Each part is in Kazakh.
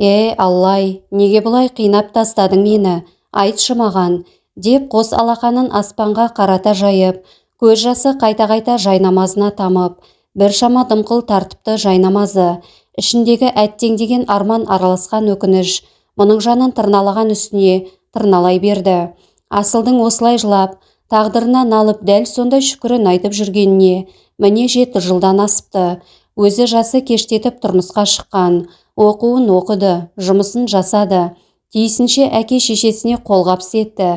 Аллай, неге бұлай қинап тастадың мені, айтшы маған, деп қос алақанын аспанға қарата жайып, көз жасы қайта-қайта жайнамазына тамып, біршама дымқыл тартыпты жайнамазы, ішіндегі әттеңдеген арман араласқан өкініш, мұның жанын тырналаған үстіне тырналай берді. Асылдың осылай жылап, тағдырына налып дәл сондай шүкірін айтып жүргеніне міне 7 жылдан асыпты. Өзі жасы кештетіп тұрмысқа шыққан, оқуын оқыды, жұмысын жасады, тиісінше әке-шешесіне қолғабыс етті,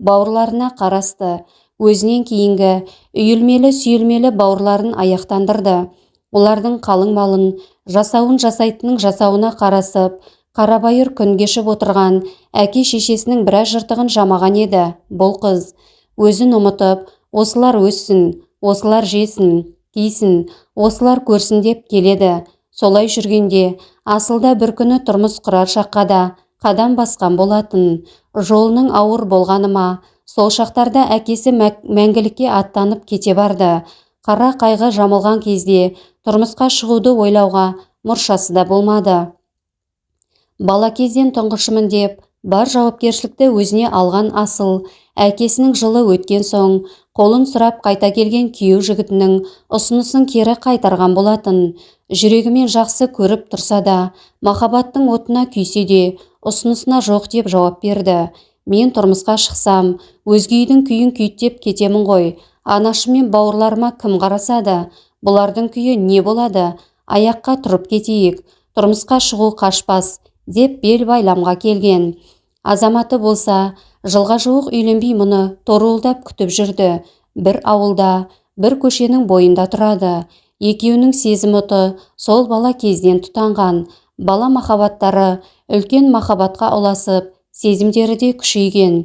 бауырларына қарасты, өзінен кейінгі үйілмелі-сүйілмелі бауырларын аяқтандырды. Олардың қалың малын, жасауын жасайтынның жасауына қарасып, қарабайыр күн кешіп отырған әке-шешесінің біраз жыртығын жамаған еді бұл қыз. Өзін ұмытып, осылар өссін, осылар жесін, кисін, осылар көрсін деп келеді. Солай жүргенде, асылда бір күні тұрмыс құрар шаққа да қадам басқан болатын. Жолының ауыр болғаны ма, сол шақтарда әкесі мәңгілікке аттанып кете барды. Қара қайғы жамылған кезде тұрмысқа шығуды ойлауға мұршасы да болмады. Бала кезден тұңғышымын деп, бар жауапкершілікті өзіне алған асыл, әкесінің жылы өткен соң, қолын сұрап қайта келген күйеу жігітінің ұсынысын кері қайтарған болатын. Жүрегімен жақсы көріп тұрса да, махаббаттың отына күйсе де, ұсынысына жоқ деп жауап берді. Мен тұрмысқа шықсам, өзге үйдің күйін күйттеп кетемін ғой. Анашым мен бауырларыма кім қарасады? Бұлардың күйі не болады? Аяққа тұрып кетейік, тұрмысқа шығу қашпас, деп бел байламға келген. Азаматы болса, жылға жуық үйленбей мұны торуылдап күтіп жүрді. Бір ауылда, бір көшенің бойында тұрады. Екеуінің сезім оты сол бала кезден тұтанған. Бала махаббаттары үлкен махаббатқа ұласып, сезімдері де күшейген.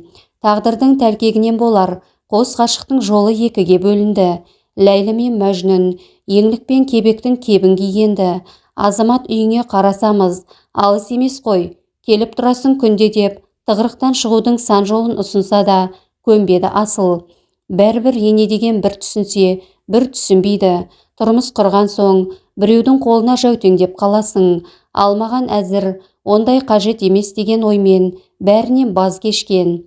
Тағдырдың тәлкегінен болар, қос ғашықтың жолы екіге бөлінді. Ләйлі мен Мәжнүн, еңлік пен кебектің кебін кигенді. Азамат үйіңе қарасамыз, алыс емес қой, келіп тұрасың күнде деп, тығырықтан шығудың сан жолын ұсынса да, көнбеді асыл. Бәрібір ене деген бір түсінсе, бір түсінбейді. Тұрмыс құрған соң, біреудің қолына жәутеңдеп қаласың. Алмаған әзір, ондай қажет емес деген оймен бәрінен баз кешкен.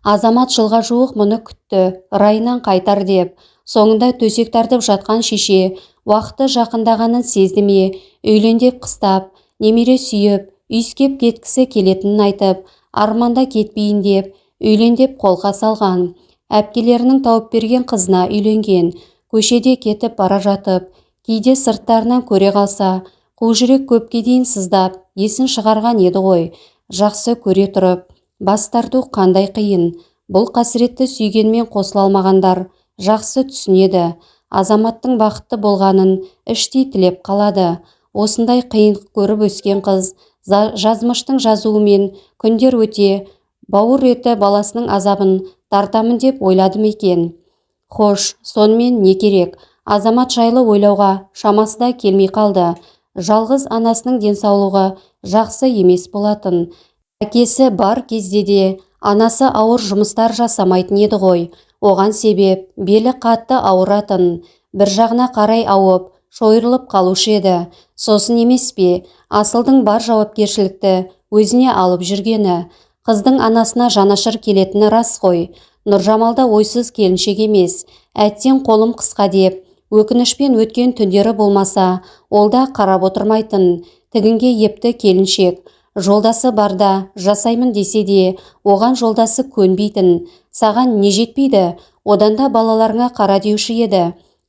Азамат жылға жуық мұны күтті, райынан қайтар деп. Соңында төсек тартып жатқан шеше, уақыты жақындағанын сезді ме, үйлендеп қыстап, немере сүйіп, үйскеп кеткісі келетінін айтып, арманда кетпейін деп, үйлендеп қолға салған. Әпкелерінің тауып берген қызына үйленген. Көшеде кетіп бара жатып, кейде сырттарынан көре қалса, қу жүрек көпке дейін сыздап, есін шығарған еді ғой. Жақсы көре тұрып, бас тарту қандай қиын. Бұл қасіретті сүйгенмен қосыла алмағандар жақсы түсінеді. Азаматтың бақытты болғанын іштей тілеп қалады. Осындай қиындық көріп өскен қыз, жазмыштың жазуымен күндер өте, бауыр еті баласының азабын тартамын деп ойлады ма екен. Хош, сонымен не керек? Азамат жайлы ойлауға шамасы да келмей қалды. Жалғыз анасының денсаулығы жақсы емес болатын. Әкесі бар кезде де анасы ауыр жұмыстар жасамайтын еді ғой. Оған себеп белі қатты ауыратын, бір жағына қарай ауып, шойырылып қалушы еді. Сосын емес пе, асылдың бар жауапкершілікті өзіне алып жүргені. Қыздың анасына жанашыр келетіні рас қой. Нұржамалда ойсыз келіншек емес. Әттең қолым қысқа деп, өкінішпен өткен түндері болмаса, ол да қарап отырмайтын. Тігінге епті келіншек. Жолдасы барда жасаймын десе де, оған жолдасы көнбейтін. Саған не жетпейді? Одан да балаларыңа қара деуші еді.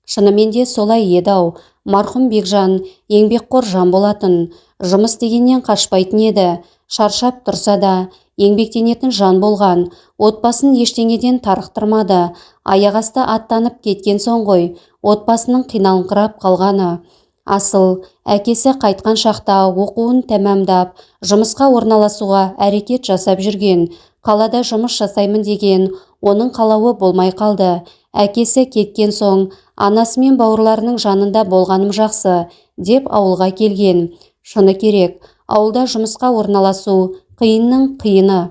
Шынымен де солай еді-ау. Марқұм Бекжан еңбекқор жан болатын. Жұмыс дегеннен қашпайтын еді. Шаршап тұрса да, еңбектенетін жан болған. Отбасын ештеңеден тарықтырмады. Аяқасты аттанып кеткен соң ғой, отбасының қиналыңқырап қалғаны. Асыл, әкесі қайтқан шақта оқуын тәмамдап, жұмысқа орналасуға әрекет жасап жүрген. Қалада жұмыс жасаймын деген, оның қалауы болмай қалды. Әкесі кеткен соң, анасы мен бауырларының жанында болғаным жақсы, деп ауылға келген. Шыны керек, ауылда жұмысқа орналасу қиынның қиыны.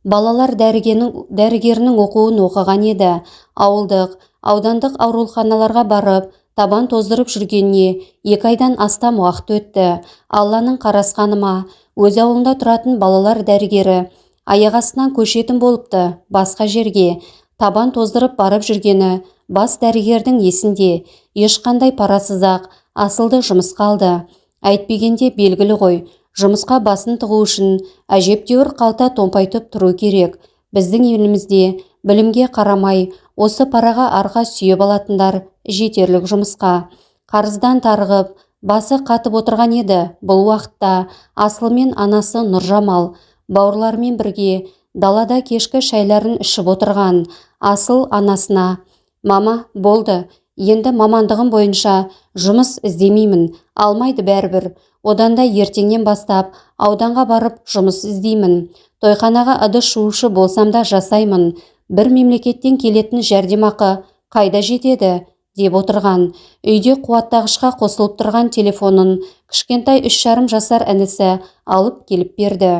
Балалар дәрігерінің оқуын оқыған еді. Ауылдық, аудандық ауруханаларға барып, табан тоздырып жүргеніне 2 айдан астам уақыт өтті. Алланың қарасқаны ма, өз ауылында тұратын балалар дәрігері аяқ астынан көшетін болыпты. Басқа жерге табан тоздырып барып жүргені бас дәрігердің есінде. Ешқандай парасыз-ақ Асылды жұмысқа алды. Әйтпегенде белгілі ғой, жұмысқа басын тығу үшін әжептәуір қалта томпайтып тұру керек. Біздің елімізде білімге қарамай осы параға арқа сүйеп алатындар жетерлік жұмысқа. Қарыздан тарығып, басы қатып отырған еді. Бұл уақытта Асыл мен анасы Нұржамал бауырларымен бірге далада кешкі шайларын ішіп отырған. Асыл анасына: «Мама, болды, енді мамандығым бойынша жұмыс іздемеймін, алмайды бәрібір. Одан да ертеңнен бастап ауданға барып жұмыс іздеймін. Тойханаға ыдыс жуушы болсам да жасаймын. Бір мемлекеттен келетін жәрдемақы қайда жетеді?» деп отырған. Үйде қуаттағышқа қосылып тұрған телефонын кішкентай 3,5 жасар інісі алып келіп берді.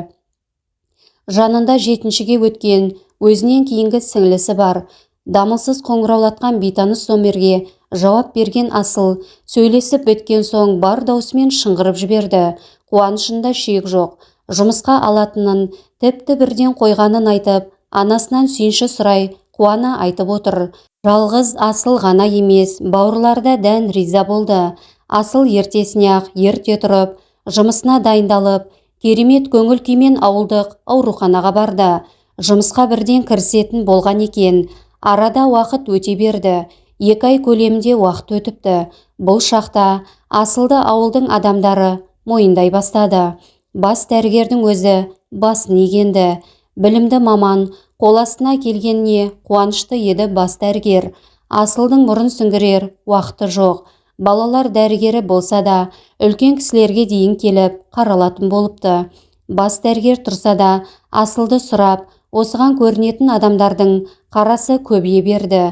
Жанында 7-шіге өткен өзінен кейінгі сіңлісі бар. Дамылсыз қоңыраулатқан бейтаныс номерге жауап берген Асыл сөйлесіп біткен соң бар даусымен шыңғырып жіберді. Қуанышында шек жоқ. Жұмысқа алатынын тіпті бірден қойғанын айтып, анасынан сүйінші сұрай қуана айтып отыр. Жалғыз Асыл ғана емес, бауырларда дән риза болды. Асыл ертесіне-ақ ерте тұрып, жұмысына дайындалып, керемет көңіл күймен ауылдық ауруханаға барды. Жұмысқа бірден кірісетін болған екен. Арада уақыт өте берді. 2 ай көлемінде уақыт өтіпті. Бұл шақта Асылды ауылдың адамдары мойындай бастады. Бас дәрігердің өзі басын игенді. Білімді маман қол астына келгеніне қуанышты еді бас дәрігер. Асылдың мұрын сүңгірер уақыты жоқ. Балалар дәрігері болса да, үлкен кісілерге дейін келіп қаралатын болыпты. Бас дәрігер тұрса да, Асылды сұрап, осыған көрінетін адамдардың қарасы көбейе берді.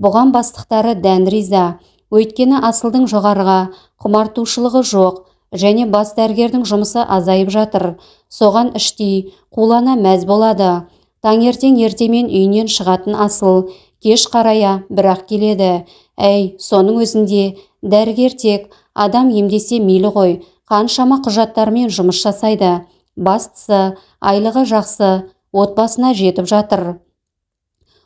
Бұған бастықтары дән риза. Өйткені Асылдың жоғарыға құмартушылығы жоқ және бас дәрігердің жұмысы азайып жатыр. Соған іштей қулана мәз болады. Таңертең ертемен үйінен шығатын Асыл кеш қарая бірақ келеді. Әй, соның өзінде дәрігер тек адам емдесе мейлі ғой, қаншама құжаттармен жұмыс жасайды. Бастысы айлығы жақсы, отбасына жетіп жатыр.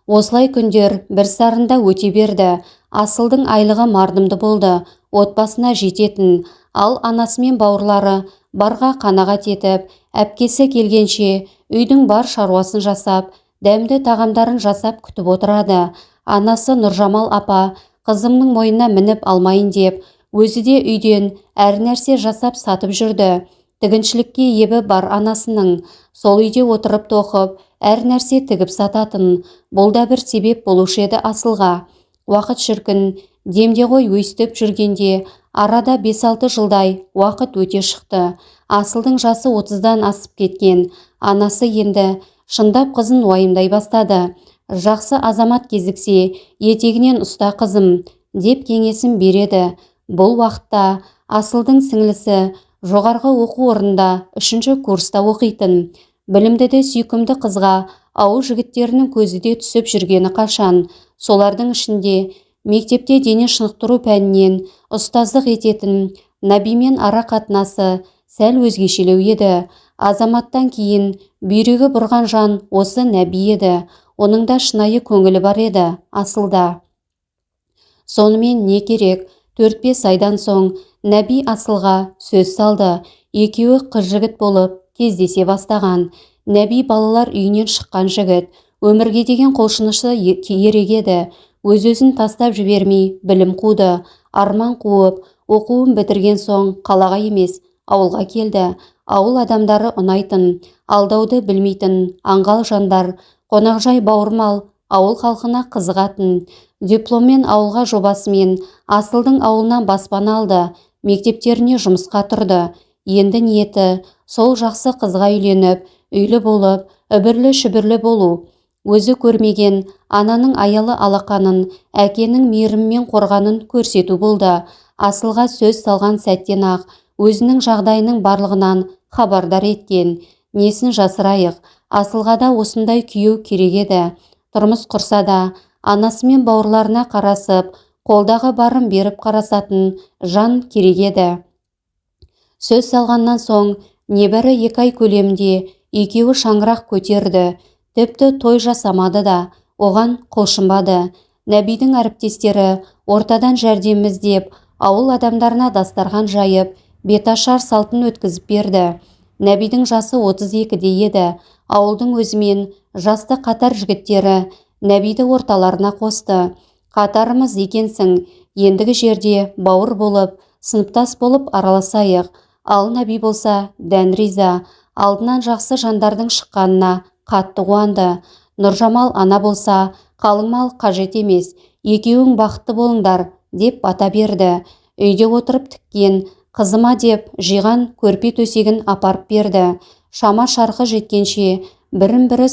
Осылай күндер бір сарында өте берді. Асылдың айлығы мардымды болды, отбасына жететін. Ал анасы мен бауырлары барға қанағат етіп, әпкесі келгенше үйдің бар шаруасын жасап, дәмді тағамдарын жасап күтіп отырады. Анасы Нұржамал апа қызымның мойнына мініп алмайын деп, өзі де үйден әр нәрсе жасап сатып жүрді. Тігіншілікке ебі бар анасының. Сол үйде отырып тоқып, әр нәрсе тігіп сататын. Бұл да бір себеп болушы еді Асылға. Уақыт шіркін, демде ғой өйстіп жүргенде арада 5-6 жылдай уақыт өте шықты. Асылдың жасы 30-дан асып кеткен. Анасы енді шындап қызын уайымдай бастады. Жақсы азамат кезіксе, етегінен ұста қызым, деп кеңесін береді. Бұл уақытта Асылдың сіңлісі жоғарғы оқу орнында 3-ші курста оқитын. Білімді де сүйкімді қызға ауыл жігіттерінің көзі де түсіп жүргені қашан. Солардың ішінде мектепте дене шынықтыру пәнінен ұстаздық ететін Нәбимен ара қатынасы сәл өзгешелеу еді. Азаматтан кейін бүйрегі бұрған жан осы Нәби еді. Оның да шынайы көңілі бар еді Асылда. Сонымен не керек? 4-5 айдан соң Нәби Асылға сөз салды. Екеуі қыз жігіт болып кездесе бастаған. Нәби балалар үйінен шыққан жігіт. Өмірге деген құлшынышы ерек еді. Өз-өзін тастап жібермей білім қуды. Арман қуып, оқуын бітірген соң қалаға емес, ауылға келді. Ауыл адамдары ұнайтын, алдауды білмейтін, аңғал жандар, қонақжай бауырмал, ауыл халқына қызығатын. Дипломмен ауылға жобасымен Асылдың ауылынан баспана алды. Мектептеріне жұмысқа тұрды. Енді ниеті сол жақсы қызға үйленіп, үйлі болып, үбірлі-шүбірлі болу. Өзі көрмеген ананың аялы алақанын, әкенің мейіріммен қорғанын көрсету болды. Асылға сөз салған сәттен-ақ өзінің жағдайының барлығынан хабардар еткен. Несін жасырайық, Асылға да осындай күйеу керек еді. Тұрмыс құрса да, анасы мен бауырларына қарасып, қолдағы барын беріп қарасатын жан керек еді. Сөз салғаннан соң небәрі 2 ай көлемінде екеуі шаңырақ көтерді, тіпті той жасамады да, оған құлшынбады. Нәбидің әріптестері ортадан жәрдем іздеп, ауыл адамдарына дастархан жайып, беташар салтын өткізіп берді. Нәбидің жасы 32-де еді. Ауылдың өзімен жасты қатар жігіттері Нәбиді орталарына қосты. Қатарымыз екенсің, ендігі жерде бауыр болып, сыныптас болып араласайық. Ал Нәби болса дән риза, алдынан жақсы жандардың шыққанына қатты қуанды. Нұржамал ана болса, қалың мал қажет емес, екеуің бақытты болыңдар деп бата берді. Үйде отырып тіккен қызыма деп жиған көрпе төсегін апарып берді. Шама шарқы жеткенше бірін-бірі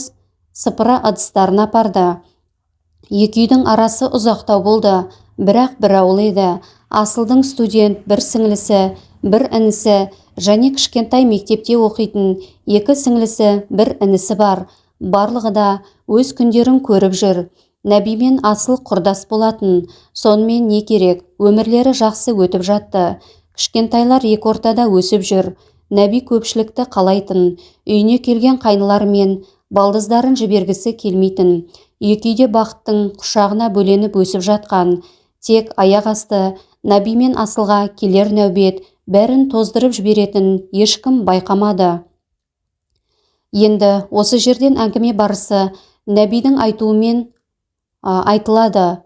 сыпыра ыдыстарын апарды. Екі үйдің арасы ұзақтау болды, бірақ бір ауыл еді. Асылдың студент бір сіңлісі, бір інісі және кішкентай мектепте оқитын 2 сіңлісі, бір інісі бар. Барлығы да өз күндерін көріп жүр. Нәбимен Асыл құрдас болатын. Сонымен не керек, өмірлері жақсы өтіп жатты. Кішкентайлар екі ортада өсіп жүр. Нәби көпшілікті қалайтын, үйіне келген қайныларымен балдыздарын жібергісі келмейтін. Екі үйде бақыттың құшағына бөленіп өсіп жатқан. Тек аяқ асты Нәби мен Асылға келер нәубет бәрін тоздырып жіберетін ешкім байқамады. Енді осы жерден әңгіме барысы Нәбидің айтуымен айтылады.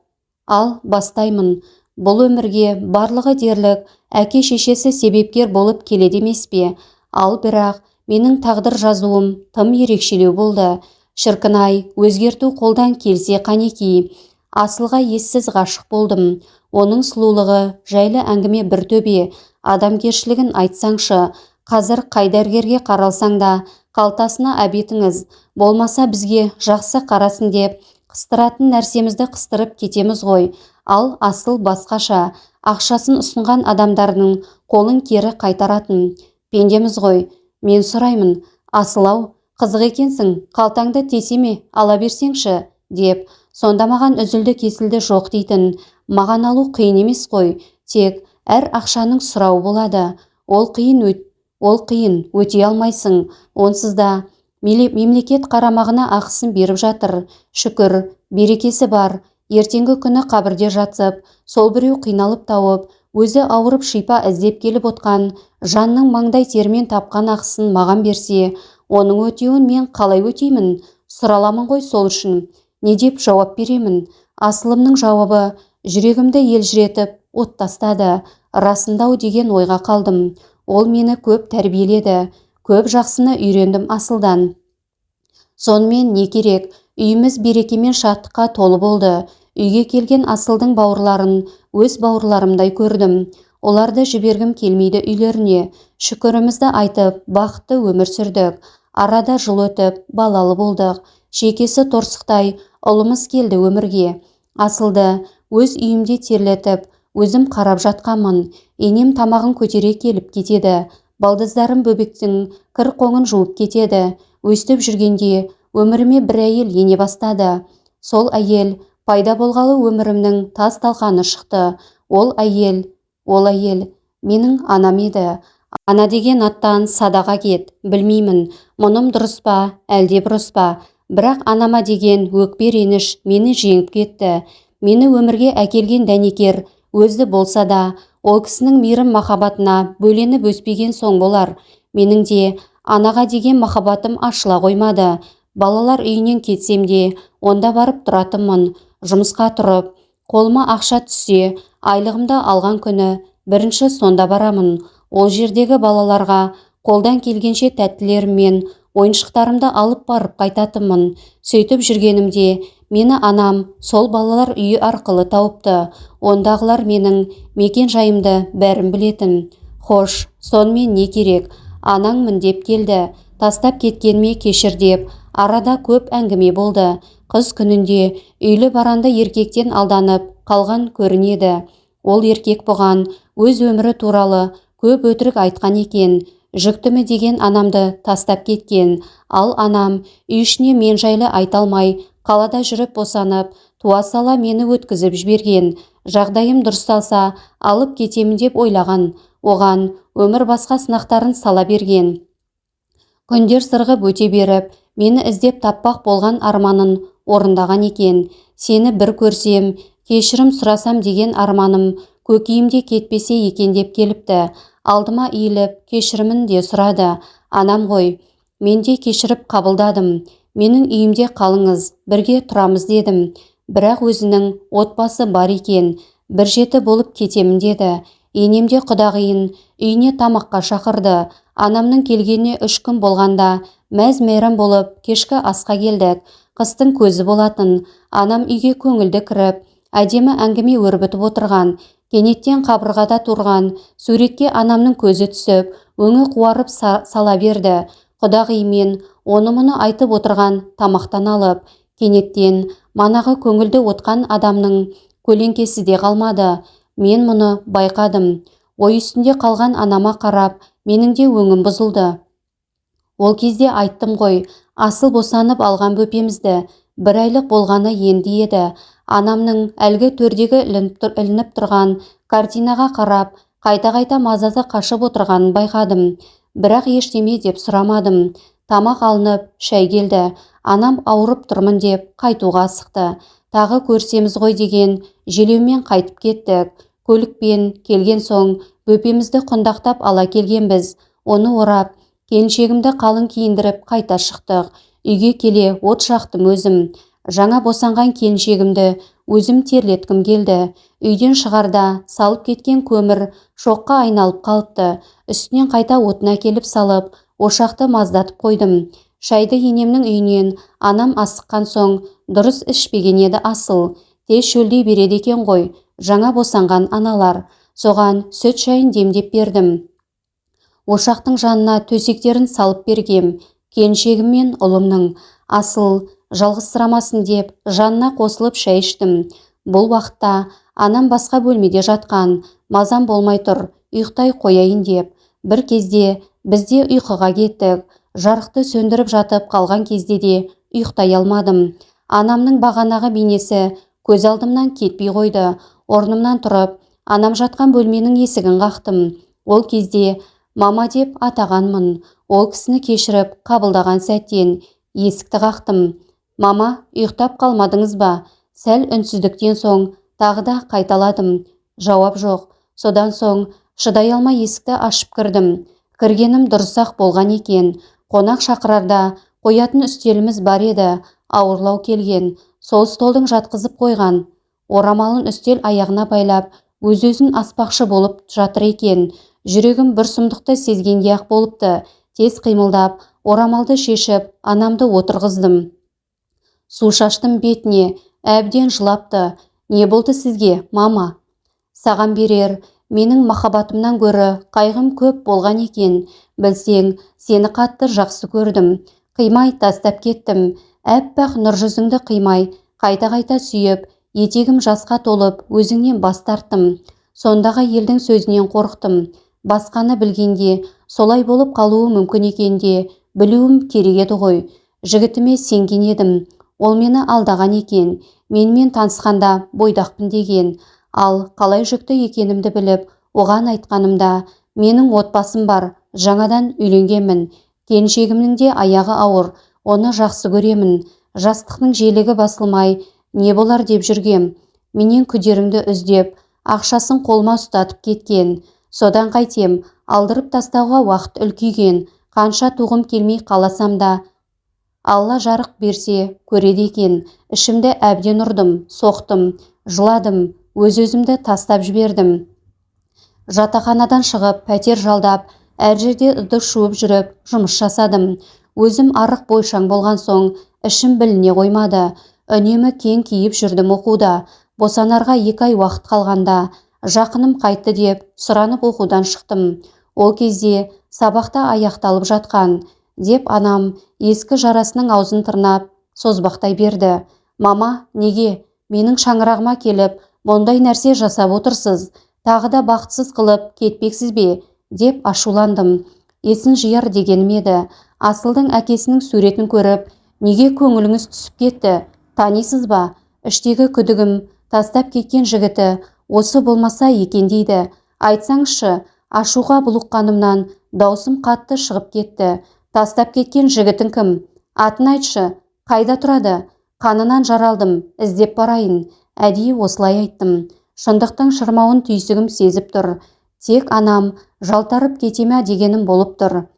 Ал бастаймын. Бұл өмірге барлығы дерлік әке-шешесі себепкер болып келеді емес пе? Ал бірақ менің тағдыр жазуым тым ерекшелеу болды. Шіркін-ай, өзгерту қолдан келсе қанеки. Асылға ессіз ғашық болдым. Оның сұлулығы жайлы әңгіме бір төбе. Адамгершілігін айтсаңшы, қазір қай дәрігерге қаралсаң да қалтасына әбетіңіз, болмаса бізге жақсы қарасын деп қыстыратын нәрсемізді қыстырып кетеміз ғой. Ал Асыл басқаша, ақшасын ұсынған адамдардың қолын кері қайтаратын. Пендеміз ғой. Мен сұраймын, Асыл-ау, қызық екенсің, қалтаңды тесеме ала берсеңші, деп. Сонда маған үзілді кесілді жоқ дейтін. Маған алу қиын емес қой, тек әр ақшаның сұрауы болады. Ол қиын, өте алмайсың. Онсыз да мемлекет қарамағына ақысын беріп жатыр. Шүкір, берекесі бар. Ертеңгі күні қабірде жатсып, сол біреу қиналып тауып, өзі ауырып шипа іздеп келіп отқан жанның маңдай термен тапқан ақысын маған берсе, оның өтеуін мен қалай өтеймін? Сұраламын ғой сол үшін. Не деп жауап беремін? Асылымның жауабы жүрегімді елжіретіп от тастады. Расындау деген ойға қалдым. Ол мені көп тәрбиеледі. Көп жақсыны үйрендім Асылдан. Сонымен не керек? Үйіміз берекемен шаттыққа толы болды. Үйге келген Асылдың бауырларын өз бауырларымдай көрдім. Оларды жібергім келмейді үйлеріне. Шүкірімізді айтып, бақытты өмір сүрдік. Арада жыл өтіп, балалы болдық. Шекесі торсықтай ұлымыз келді өмірге. Асылды өз үйімде терлетіп, өзім қарап жатқанмын. Енем тамағын көтере келіп кетеді. Балдыздарым бөбектің кір-қоңын жуып кетеді. Өстіп жүргенде өміріме бір әйел ене бастады. Сол әйел пайда болғалы өмірімнің тас талқаны шықты. Ол әйел менің анам еді. Ана деген аттан садаға кет, білмеймін, мұным дұрыс па, әлде бұрыс па. Бірақ анама деген өкпе реніш мені жеңіп кетті. Мені өмірге әкелген дәнекер өзі болса да, ол кісінің мейірім махаббатына бөленіп өспеген соң болар. Менің де анаға деген махаббатым ашыла қоймады. Балалар үйінен кетсем де, онда барып тұратынмын. Жұмысқа тұрып, қолыма ақша түссе, айлығымды алған күні бірінші сонда барамын. Ол жердегі балаларға қолдан келгенше тәттілерім мен ойыншықтарымды алып барып қайтатынмын. Сөйтіп жүргенімде мені анам сол балалар үйі арқылы тауыпты. Ондағылар менің мекен жайымды бәрін білетін. Хош, сонымен не керек? Анаңмын деп келді. Тастап кеткеніме кешір деп. Арада көп әңгіме болды. Қыз күнінде үйлі баранды еркектен алданып қалған көрінеді. Ол еркек бұған өз өмірі туралы көп өтірік айтқан екен. Жүктімі деген анамды тастап кеткен. Ал анам үй ішіне мен жайлы айта алмай, қалада жүріп босанып, туа сала мені өткізіп жіберген. жағдайым дұрысталса алып кетемін деп ойлаған. Оған өмір басқа сынақтарын сала берген. Күндер сырғып өте беріп, мені іздеп таппақ болған арманын орындаған екен. Сені бір көрсем, кешірім сұрасам деген арманым көкейімде кетпесе екен деп келіпті. Алдыма иіліп, кешірімін де сұрады. Анам ғой, мен де кешіріп қабылдадым. Менің үйімде қалыңыз, бірге тұрамыз дедім. Бірақ өзінің отбасы бар екен, бір жеті болып кетемін деді. Енемде құдағиын үйіне тамаққа шақырды. Анамның келгеніне 3 күн болғанда мәз-мейрам болып кешкі асқа келдік. Қыстың көзі болатын. Анам үйге көңілді кіріп, әдемі әңгіме өрбітіп отырған. Кенеттен қабырғада тұрған суретке анамның көзі түсіп, өңі қуарып сала берді. Құдағимен оны-мұны айтып отырған тамақтан алып, кенеттен манағы көңілді отқан адамның көлеңкесі де қалмады. Мен мұны байқадым. Ой үстінде қалған анама қарап, менің де өңім бұзылды. Ол кезде айттым ғой, асыл босанып алған бөпемізді, 1 айлық болғаны енді еді. Анамның әлгі төрдегі ілініп тұрған картинаға қарап, қайта-қайта мазасы қашып отырғанын байқадым. Бірақ ештеме деп сұрамадым. Тамақ алынып, шай келді. Анам ауырып тұрмын деп қайтуға асықты. Тағы көрсеміз ғой деген желеумен қайтып кеттік. Көлікпен келген соң бөпемізді құндақтап ала келгенбіз. Оны орап, келіншегімді қалың киіндіріп қайта шықтық. Үйге келе от жақтым өзім. Жаңа босанған келіншегімді өзім терлеткім келді. Үйден шығарда салып кеткен көмір шоққа айналып қалыпты. Үстінен қайта отына келіп салып, ошақты маздатып қойдым. Шайды енемнің үйінен анам асыққан соң дұрыс ішпеген еді асыл. Тез шөлдей береді екен ғой, жаңа босанған аналар. Соған сүт шайын демдеп бердім. Ошақтың жанына төсектерін салып бергем. Келіншегім мен ұлымның. Асыл жалғызсырамасын деп жанына қосылып шай іштім. Бұл уақытта анам басқа бөлмеде жатқан. Мазам болмай тұр, ұйықтай қояйын деп. Бір кезде бізде ұйқыға кеттік. Жарықты сөндіріп жатып қалған кезде де ұйықтай алмадым. Анамның бағанағы бейнесі көз алдымнан кетпей қойды. Орнымнан тұрып, анам жатқан бөлменің есігін қақтым. Ол кезде мама деп атағанмын. Ол кісіні кешіріп қабылдаған сәттен есікті қақтым. Мама, ұйықтап қалмадыңыз ба? Сәл үнсіздіктен соң тағы да қайталадым. Жауап жоқ. Содан соң шыдай алмай есікті ашып кірдім. Кіргенім дұрыс-ақ болған екен. Қонақ шақырарда қоятын үстеліміз бар еді. Ауырлау келген. Сол столдың жатқызып қойған. Орамалын үстел аяғына байлап, өз-өзін аспақшы болып жатыр екен. Жүрегім бір сұмдықты сезгендей-ақ болыпты. Тез қимылдап, орамалды шешіп, анамды отырғыздым. Су шаштым бетіне, әбден жылапты. Не болды сізге, мама? Саған берер, менің махаббатымнан гөрі қайғым көп болған екен. Білсең, сені қатты жақсы көрдім. Қимай тастап кеттім. Әппақ нұр жүзіңді қимай, қайта-қайта сүйіп, етегім жасқа толып, өзіңнен бас тарттым. Сондағы елдің сөзінен қорықтым. Басқаны білгенде, солай болып қалуы мүмкін екенде, білуім керек еді ғой. Жігітіме сенген едім. Ол мені алдаған екен. Менімен танысқанда бойдақпын деген. Ал қалай жүкті екенімді біліп, оған айтқанымда, менің отбасым бар, жаңадан үйленгенмін. Келіншегімнің де аяғы ауыр, оны жақсы көремін. Жастықтың желігі басылмай, не болар деп жүргем. Менен күдеріңді үздеп, ақшасын қолма ұстатып кеткен. Содан қайтем, алдырып тастауға уақыт үлкейген. Қанша туғым келмей қаласам да, Алла жарық берсе көреді екен. Ішімді әбден ұрдым, соқтым, жыладым, өз-өзімді тастап жібердім. Жатақханадан шығып, пәтер жалдап, әр жерде ыдыс жуып жүріп, жұмыс жасадым. Өзім арық бойшаң болған соң, ішім біліне қоймады. Үнемі кең киіп жүрдім оқуда. Босанарға 2 ай уақыт қалғанда, жақыным қайтты деп сұранып оқудан шықтым. Ол кезде сабақта аяқталып жатқан. Деп анам ескі жарасының аузын тырнап, созбақтай берді. Мама, неге? Менің шаңырағыма келіп, мұндай нәрсе жасап отырсыз. Тағы да бақытсыз қылып кетпексіз бе? Деп ашуландым. Есін жияр дегенім еді. Асылдың әкесінің суретін көріп, неге көңіліңіз түсіп кетті? Танисыз ба? Іштегі күдігім, тастап кеткен жігіті, осы болмаса екен дейді. Айтсаңызшы, ашуға булыққанымнан даусым қатты шығып кетті. Тастап кеткен жігітің кім? Атын айтшы, қайда тұрады? Қанынан жаралдым, іздеп барайын. Әдейі осылай айттым. Шындықтың шырмауын түйсігім сезіп тұр. Тек анам жалтарып кетеме дегенім болып тұр.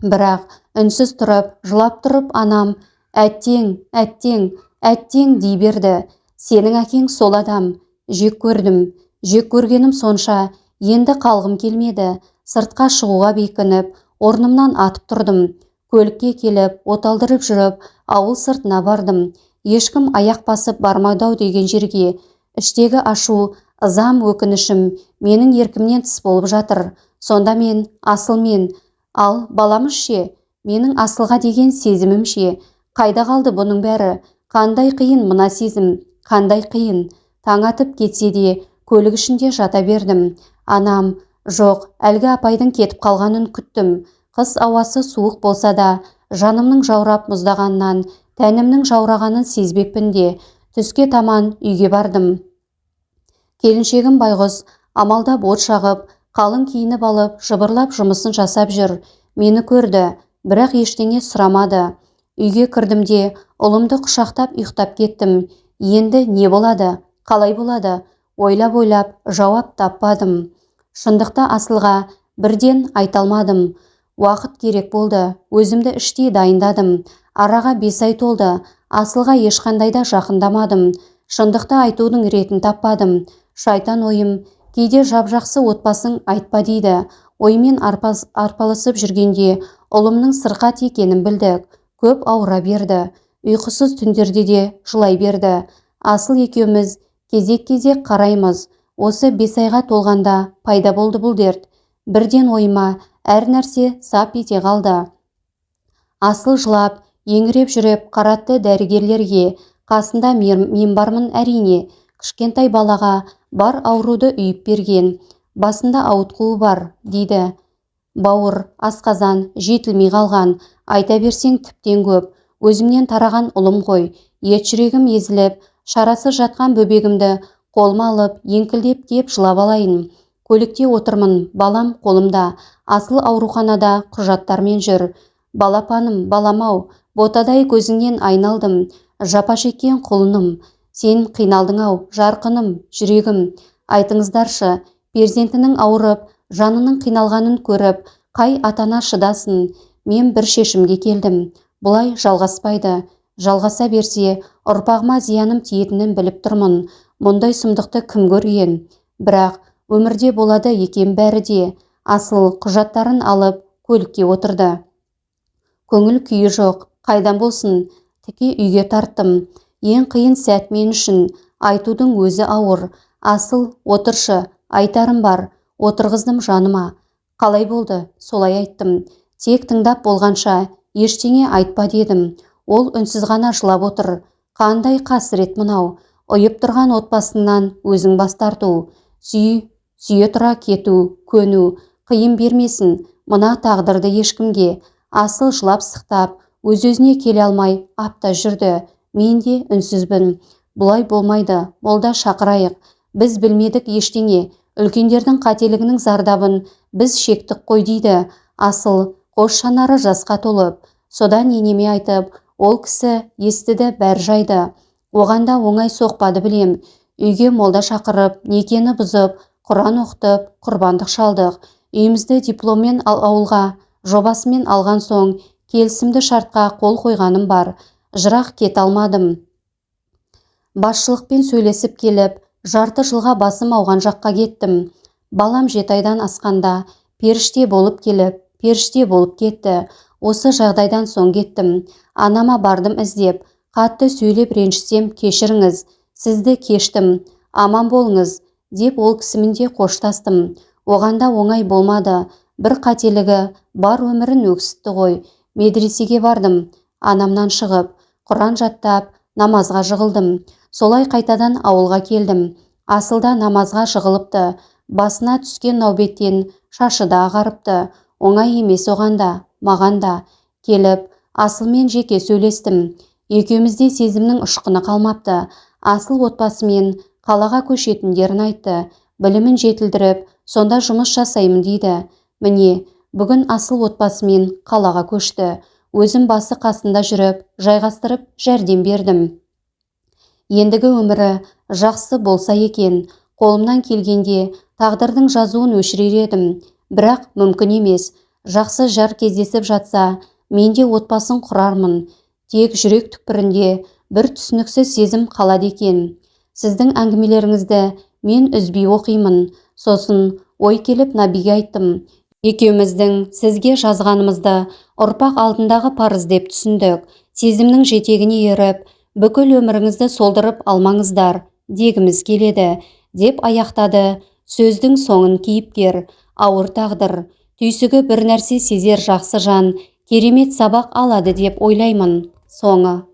Бірақ үнсіз тұрып, жылап тұрып анам әттең, әттең, әттең дей берді. Сенің әкең сол адам. Жек көрдім. Жек көргенім сонша, енді қалғым келмеді. Сыртқа шығуға бекініп, орнымнан атып тұрдым. Көлікке келіп, оталдырып жүріп, ауыл сыртына бардым. Ешкім аяқ басып бармады-ау деген жерге. Іштегі ашу, ызам, өкінішім менің еркімнен тыс болып жатыр. Сонда мен, асыл мен. Ал баламыз ше? Менің асылға деген сезімім ше? Қайда қалды бұның бәрі? Қандай қиын мына сезім, қандай қиын. Таң атып кетсе де, көлік ішінде жата бердім. Анам, жоқ, әлгі апайдың кетіп қалғанын күттім. Қыс ауасы суық болса да, жанымның жаурап мұздағаннан, тәнімнің жаурағанын сезбеппін де, түске таман үйге бардым. Келіншегім байғұс амалдап от жағып, қалың киініп алып, жыбырлап жұмысын жасап жүр. Мені көрді, бірақ ештеңе сұрамады. Үйге кірдім де, ұлымды құшақтап ұйықтап кеттім. Енді не болады? Қалай болады? Ойлап-ойлап жауап таппадым. Шындықта асылға бірден айта алмадым. Уақыт керек болды. Өзімді іштей дайындадым. Араға 5 ай толды. Асылға ешқандайда жақындамадым. Шындықты айтудың ретін таппадым. Шайтан ойым, кейде жап-жақсы отбасың айтпа дейді. Оймен арпалысып жүргенде ұлымның сырқат екенін білдік. Көп ауыра берді. Ұйқысыз түндерде де жылай берді. Асыл екеуміз кезек-кезек қараймыз. Осы 5 айға толғанда пайда болды бұл дерт. Бірден ойыма әр нәрсе сап ете қалды. Асыл жылап, еңіреп жүріп қаратты дәрігерлерге. Қасында мен бармын әрине. Кішкентай балаға бар ауруды үйіп берген. Басында ауытқуы бар, дейді. Бауыр, асқазан, жетілмей қалған. Айта берсең тіптен көп. Өзімнен тараған ұлым ғой. Ет жүрегім езіліп, шарасы жатқан бөбегімді қолыма алып, еңкілдеп кеп жылап алайын. Көлікте отырмын, балам қолымда. Асыл ауруханада құжаттармен жүр. Балапаным, балам-ау, ботадай көзіңнен айналдым. Жапа шеккен құлыным. Сен қиналдың-ау, жарқыным, жүрегім. Айтыңыздаршы, перзентінің ауырып, жанының қиналғанын көріп, қай атана шыдасын? Мен бір шешімге келдім. Бұлай жалғаспайды. Жалғаса берсе, ұрпағыма зияным тиетінін біліп тұрмын. Мұндай сұмдықты кім көрген? Бірақ өмірде болады екен бәрі де. Асыл құжаттарын алып, көлікке отырды. Көңіл күйі жоқ, қайдан болсын? Тіке үйге тарттым. Ең қиын сәт мен үшін, айтудың өзі ауыр. Асыл, отыршы, айтарым бар. Отырғыздым жаныма. Қалай болды? Солай айттым. Тек тыңдап болғанша, ештеңе айтпа дедім. Ол үнсіз ғана жылап отыр. Қандай қасірет мынау. Ұйып тұрған отбасыңнан өзің бас тарту. Сүйе тұра кету, көну. Қиын бермесін мына тағдырды ешкімге. Асыл жылап сықтап, өз-өзіне келе алмай апта жүрді. Мен де үнсізбін. Бұлай болмайды, молда шақырайық. Біз білмедік ештеңе. Үлкендердің қателігінің зардабын біз шектік қой дейді. Асыл қос шанары жасқа толып. Содан енеме айтып, ол кісі естіді бәр жайды. Оғанда оңай соқпады білем. Үйге молда шақырып, некені бұзып, Құран оқытып, құрбандық шалдық. Үйімізді дипломмен ауылға жобасымен алған соң, келісімді шартқа қол қойғаным бар. Жырақ кет алмадым. Басшылықпен сөйлесіп келіп, жарты жылға басым ауған жаққа кеттім. Балам 7 айдан асқанда, періште болып келіп, періште болып кетті. Осы жағдайдан соң кеттім. Анама бардым іздеп. Қатты сөйлеп ренжісем кешіріңіз. Сізді кештім. Аман болыңыз, деп ол кісімен де қоштастым. Оғанда оңай болмады. Бір қателігі бар өмірін өксітті ғой. Медресеге бардым. Анамнан шығып, Құран жаттап, намазға жығылдым. Солай қайтадан ауылға келдім. Асылда намазға жығылыпты. Басына түскен наубеттен шашы да ағарыпты. Оңай емес оғанда, маған да. Келіп, Асылмен жеке сөйлестім. Екеумізде сезімнің ұшқыны қалмапты. Асыл отбасымен қалаға көшетіндерін айтты. Білімін жетілдіріп, сонда жұмыс жасаймын дейді. Міне, бүгін асыл отбасымен қалаға көшті. Өзім басы қасында жүріп, жайғастырып жәрдем бердім. Ендігі өмірі жақсы болса екен, қолымнан келгенде тағдырдың жазуын өшірер едім. Бірақ мүмкін емес. Жақсы жар кездесіп жатса, мен де отбасын құрармын. Тек жүрек түкпірінде бір түсініксіз сезім қалады екен. Сіздің әңгімелеріңізді мен үзбей оқимын. Сосын ой келіп Набиге айттым. Екеуміздің сізге жазғанымызды ұрпақ алдындағы парыз деп түсіндік. Сезімнің жетегіне еріп, бүкіл өміріңізді солдырып алмаңыздар, дегіміз келеді, деп аяқтады сөздің соңын кейіпкер. Ауыр тағдыр, түйсігі бір нәрсе сезер жақсы жан, керемет сабақ алады деп ойлаймын. Соңы